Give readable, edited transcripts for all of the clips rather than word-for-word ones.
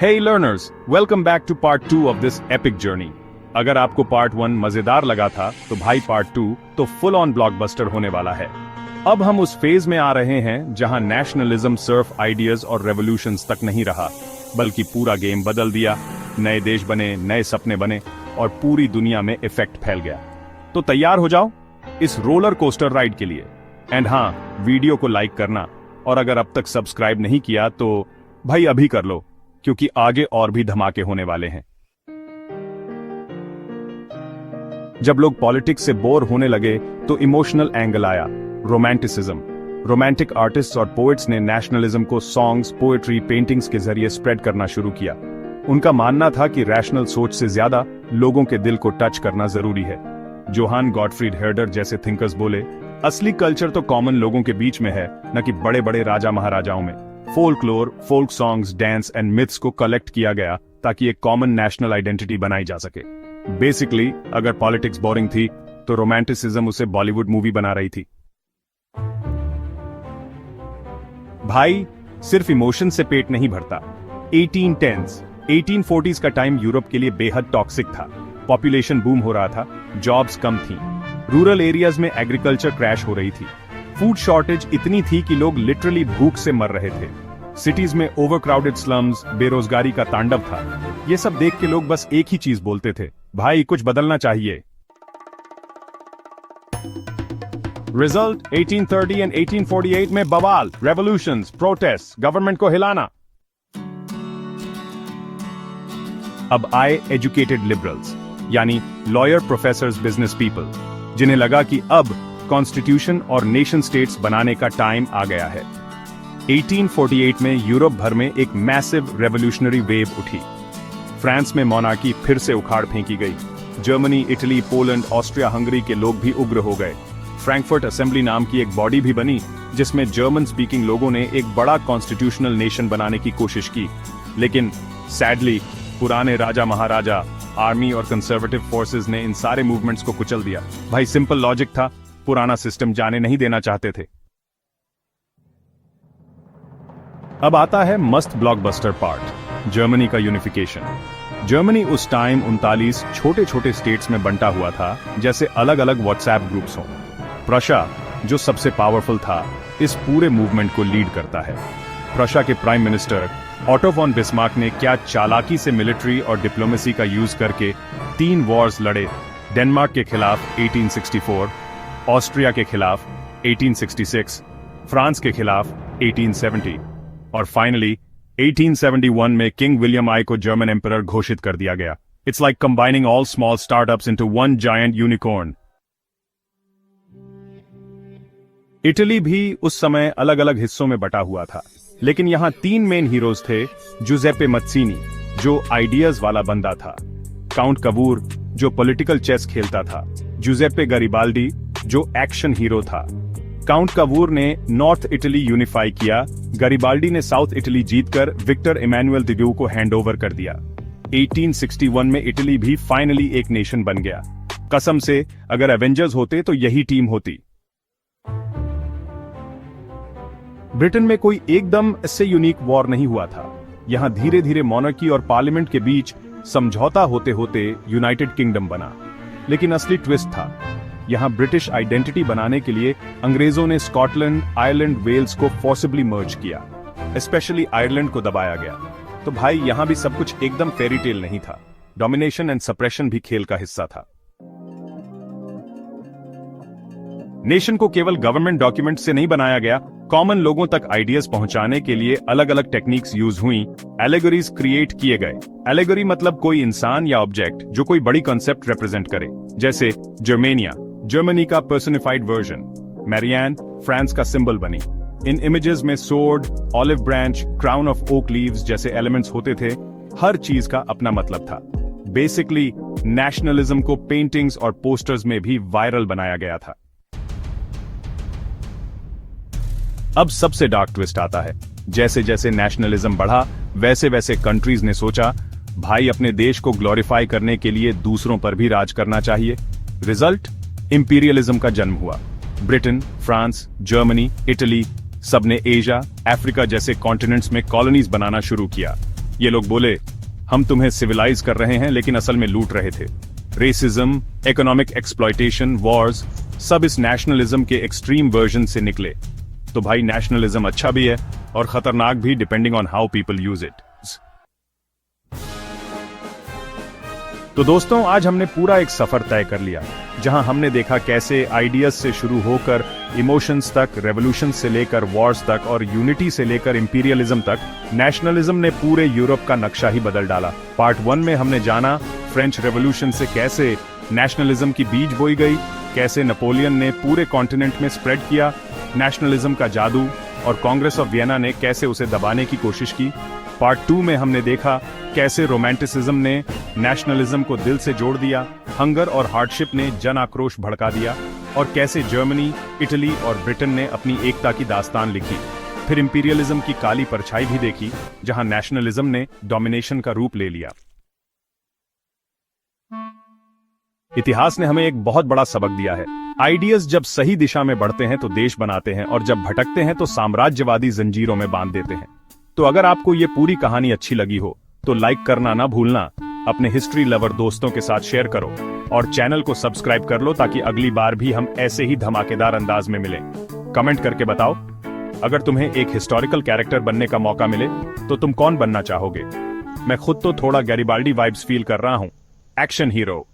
Hey learners, welcome back to part 2 of this epic journey. अगर आपको part 1 मजेदार लगा था तो भाई पार्ट 2 तो फुल ऑन ब्लॉकबस्टर होने वाला है। अब हम उस फेज में आ रहे हैं जहां नेशनलिज्म सिर्फ आइडियाज और रेवोल्यूशंस तक नहीं रहा, बल्कि पूरा गेम बदल दिया। नए देश बने, नए सपने बने और पूरी दुनिया में इफेक्ट फैल गया। तो तैयार हो जाओ इस रोलर कोस्टर राइड के लिए। एंड हाँ, वीडियो को लाइक करना, और अगर अब तक सब्सक्राइब नहीं किया तो भाई अभी कर लो, क्योंकि आगे और भी धमाके होने वाले हैं। जब लोग पॉलिटिक्स से बोर होने लगे तो इमोशनल एंगल आया, रोमांटिसिज्म। रोमांटिक आर्टिस्ट्स और पोएट्स ने नेशनलिज्म को सॉन्ग्स, पोएट्री, पेंटिंग्स के जरिए स्प्रेड करना शुरू किया। उनका मानना था कि रैशनल सोच से ज्यादा लोगों के दिल को टच करना जरूरी है। जोहान गॉटफ्रीड हर्डर जैसे थिंकर्स बोले, असली कल्चर तो कॉमन लोगों के बीच में है, न कि बड़े बड़े राजा महाराजाओं में। Folklore, folk songs, dance and myths को कलेक्ट किया गया ताकि एक कॉमन नेशनल आइडेंटिटी बनाई जा सके। बेसिकली, अगर पॉलिटिक्स बोरिंग थी तो रोमांटिसिज्म उसे बॉलीवुड मूवी बना रही थी। भाई, सिर्फ इमोशन से पेट नहीं भरता। 1810s, 1840s का टाइम यूरोप के लिए बेहद टॉक्सिक था। पॉपुलेशन बूम हो रहा था, जॉब्स कम थी, रूरल एरियाज में एग्रीकल्चर क्रैश हो रही थी, फूड शॉर्टेज इतनी थी कि लोग लिटरली भूख से मर रहे थे। सिटीज में ओवरक्राउडेड स्लम्स, बेरोजगारी का तांडव था। ये सब देख के लोग बस एक ही चीज बोलते थे, भाई कुछ बदलना चाहिए। रिजल्ट 1830 एंड 1848 में बवाल, रेवोल्यूशंस, प्रोटेस्ट, गवर्नमेंट को हिलाना। अब आए एजुकेटेड लिबरल्स, यानी लॉयर, प्रोफेसर्स, बिजनेस पीपल, जिन्हें लगा कि अब कॉन्स्टिट्यूशन और नेशन स्टेट्स बनाने का टाइम आ गया है। 1848 में यूरोप भर में एक मैसिव रेवोल्यूशनरी वेव उठी। फ्रांस में मोनार्की फिर से उखाड़ फेंकी गई। Germany, Italy, Poland, Austria, Hungary के लोग भी उग्र हो गए। फ्रैंकफर्ट असेंबली नाम की एक बॉडी भी बनी, जिसमें जर्मन स्पीकिंग लोगों ने एक बड़ा कॉन्स्टिट्यूशनल नेशन बनाने की कोशिश की। लेकिन सैडली पुराने राजा महाराजा, आर्मी और कंजर्वेटिव फोर्सेस ने इन सारे मूवमेंट्स को कुचल दिया। भाई सिंपल लॉजिक था, पुराना सिस्टम जाने नहीं देना चाहते थे। अब आता है मस्त ब्लॉकबस्टर पार्ट, जर्मनी का यूनिफिकेशन। जर्मनी उस टाइम 39 छोटे छोटे स्टेट्स में बंटा हुआ था, जैसे अलग अलग व्हाट्सएप ग्रुप्स हों। प्रशा, जो सबसे पावरफुल था, इस पूरे मूवमेंट को लीड करता है। प्रशा के prime minister Otto von Bismarck ने क्या चालाकी से मिलिट्री और डिप्लोमेसी का यूज करके 3 वॉर्स लड़े। डेनमार्क के खिलाफ 1864, ऑस्ट्रिया के खिलाफ 1866, फ्रांस के खिलाफ 1870 और फाइनली 1871 में किंग विलियम आई को जर्मन एम्परर घोषित कर दिया गया। It's like combining all small startups into one giant unicorn. Italy भी उस समय अलग अलग हिस्सों में बटा हुआ था, लेकिन यहां 3 मेन हीरोज थे। जुजेप्पे मत्सिनी, जो आइडियाज वाला बंदा था, काउंट कवूर, जो पॉलिटिकल चेस खेलता था, जुजेप्पे गरिबाल्डी, जो एक्शन हीरो था। काउंट कवूर ने नॉर्थ इटली यूनिफाई किया, गरिबाल्डी ने साउथ इटली जीतकर विक्टर इमैनुअल द ड्यू को हैंडओवर कर दिया। 1861 में इटली भी फाइनली एक नेशन बन गया। कसम से, अगर एवेंजर्स होते तो यही टीम होती। ब्रिटेन में कोई एकदम इससे यूनिक वॉर नहीं हुआ था। यहां धीरे धीरे मॉनर्की और पार्लियामेंट के बीच समझौता होते होते यूनाइटेड किंगडम बना। लेकिन असली ट्विस्ट था, यहां ब्रिटिश आइडेंटिटी बनाने के लिए अंग्रेजों ने स्कॉटलैंड, आयरलैंड, वेल्स को फोर्सिबली मर्ज किया। स्पेशली आयरलैंड को दबाया गया। तो भाई यहां भी सब कुछ एकदम फेरी टेल नहीं था। डोमिनेशन एंड सप्रेशन भी खेल का हिस्सा था। नेशन को केवल गवर्नमेंट डॉक्यूमेंट से नहीं बनाया गया, कॉमन लोगों तक आइडियाज पहुंचाने के लिए अलग अलग टेक्निक्स यूज हुई। एलेगोरीज क्रिएट किए गए। एलेगोरी मतलब कोई इंसान या ऑब्जेक्ट जो कोई बड़ी कॉन्सेप्ट रिप्रेजेंट करे, जैसे जर्मेनिया, जर्मनी का पर्सनिफाइड वर्जन। मैरियान, फ्रांस का सिंबल बनी। इन इमेजेस में sword, olive branch, crown of oak leaves जैसे एलिमेंट्स होते थे। हर चीज का अपना मतलब था। बेसिकली नेशनलिज्म को पेंटिंग्स और पोस्टर्स में भी वायरल बनाया गया था। अब सबसे डार्क ट्विस्ट आता है। जैसे जैसे नेशनलिज्म बढ़ा, वैसे वैसे कंट्रीज ने सोचा, भाई अपने देश को ग्लोरीफाई करने के लिए दूसरों पर भी राज करना चाहिए। रिजल्ट, इंपीरियलिज्म का जन्म हुआ। ब्रिटेन, फ्रांस, जर्मनी, इटली, सबने एशिया, अफ्रीका जैसे कॉन्टिनेंट्स में कॉलोनीज बनाना शुरू किया। ये लोग बोले, हम तुम्हें सिविलाइज कर रहे हैं लेकिन असल में लूट रहे थे। रेसिज्म, इकोनॉमिक एक्सप्लॉयटेशन, वॉर्स, सब इस नेशनलिज्म के एक्सट्रीम वर्जन से निकले। तो भाई नेशनलिज्म अच्छा भी है और खतरनाक भी, depending on how people use it. तो दोस्तों, आज हमने पूरा एक सफर तय कर लिया, जहां हमने देखा कैसे आइडियाज से शुरू होकर इमोशंस तक, रेवोल्यूशन से लेकर वॉर्स तक और यूनिटी से लेकर इंपीरियलिज्म तक नेशनलिज्म ने पूरे यूरोप का नक्शा ही बदल डाला। पार्ट 1 में हमने जाना फ्रेंच रेवोल्यूशन से कैसे नेशनलिज्म की बीज बोई गई, कैसे नेपोलियन ने पूरे कॉन्टिनेंट में स्प्रेड किया नेशनलिज्म का जादू, और कांग्रेस ऑफ वियना ने कैसे उसे दबाने की कोशिश की। पार्ट 2 में हमने देखा कैसे रोमांटिसिज्म ने नेशनलिज्म को दिल से जोड़ दिया, हंगर और हार्डशिप ने जन आक्रोश भड़का दिया, और कैसे जर्मनी, इटली और ब्रिटेन ने अपनी एकता की दास्तान लिखी। फिर इंपीरियलिज्म की काली परछाई भी देखी, जहां नेशनलिज्म ने डोमिनेशन का रूप ले लिया। इतिहास ने हमें एक बहुत बड़ा सबक दिया है। आइडियाज जब सही दिशा में बढ़ते हैं तो देश बनाते हैं, और जब भटकते हैं तो साम्राज्यवादी जंजीरों में बांध देते हैं। तो अगर आपको ये पूरी कहानी अच्छी लगी हो तो लाइक करना ना भूलना, अपने हिस्ट्री लवर दोस्तों के साथ शेयर करो और चैनल को सब्सक्राइब कर लो ताकि अगली बार भी हम ऐसे ही धमाकेदार अंदाज में मिलें। कमेंट करके बताओ, अगर तुम्हें एक हिस्टोरिकल कैरेक्टर बनने का मौका मिले तो तुम कौन बनना चाहोगे? मैं खुद तो थोड़ा गैरिबाल्डी वाइब्स फील कर रहा हूं, एक्शन हीरो।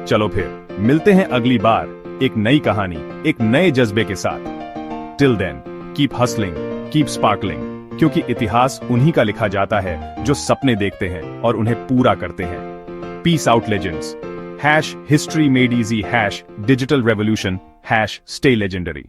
चलो फिर मिलते हैं अगली बार एक नई कहानी, एक नए जज्बे के साथ। Till then, keep hustling, keep sparkling, क्योंकि इतिहास उन्हीं का लिखा जाता है जो सपने देखते हैं और उन्हें पूरा करते हैं। Peace out legends. #history made easy, #digital revolution, #stay legendary।